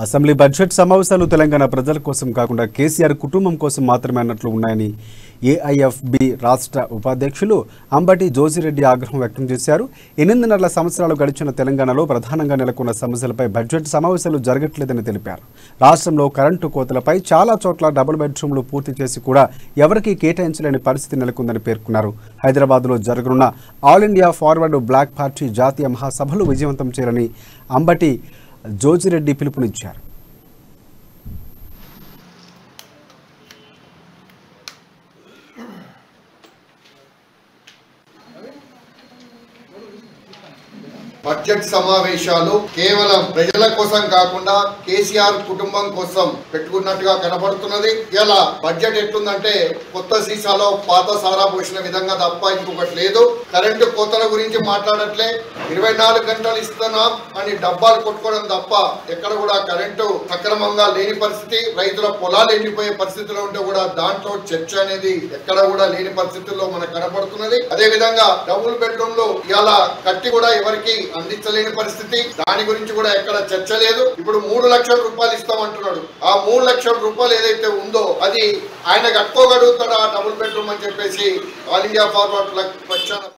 Assembly budget సమావేశాలు తెలంగాణ ప్రజల కోసం కాకుండా కేసీఆర్ కుటుంబం కోసం మాత్రమే అన్నట్లు ఉన్నాయని ఏఐఎఫ్బి రాష్ట్ర ఉపాధ్యక్షులు అంబటి జోజిరెడ్డి ఆగ్రహం వ్యక్తం చేశారు. 8.5 సంవత్సరాలు గడిచిన తెలంగాణలో ప్రధానంగా నెలకొన్న సమస్యలపై బడ్జెట్ సమావేశాలు జరగట్లేదని తెలిపారు. రాష్ట్రంలో కరెంటు కోతలపై చాలా చోట్ల డబుల్ బెడ్రూమ్లు పూర్తి చేసి కూడా ఎవరికీ కేటాయించలేని పరిస్థితి నెలకొందని పేర్కొన్నారు. హైదరాబాద్లో జరగనున్న All India Forward Bloc party జాతీయ మహాసభలు విజయవంతం చేయాలని అంబటి జోజిరెడ్డి పిలుపునిచ్చారు. బడ్జెట్ సమావేశాలు కేవలం ప్రజల కోసం కాకుండా కేసీఆర్ కుటుంబం కోసం పెట్టుకున్నట్టుగా కనబడుతున్నది. ఇలా బడ్జెట్ ఎట్లుందంటే కొత్త సీసాలో పాత సారా పోసిన విధంగా తప్ప ఇంకొకటి లేదు. కరెంటు కోతల గురించి మాట్లాడట్లే, 24 గంటలు ఇస్తున్నాం అని డబ్బాలు కొట్టుకోవడం తప్ప ఎక్కడ కూడా కరెంటు సక్రమంగా లేని పరిస్థితి. రైతుల పొలాలు ఎండిపోయే పరిస్థితిలో ఉంటే కూడా దాంట్లో చర్చ అనేది ఎక్కడ కూడా లేని పరిస్థితుల్లో మనకు కనబడుతున్నది. అదే విధంగా డబుల్ బెడ్రూమ్ లో ఇలా కట్టి కూడా ఎవరికి అందించలేని పరిస్థితి. దాని గురించి కూడా ఎక్కడ చర్చ లేదు. ఇప్పుడు 3 లక్షల రూపాయలు ఇస్తామంటున్నాడు. ఆ 3 లక్షల రూపాయలు ఏదైతే ఉందో అది ఆయన కట్టుకోగలుగుతాడా డబుల్ బెడ్రూమ్ అని చెప్పేసి ఆల్ ఇండియా ఫార్వర్డ్ పక్షాన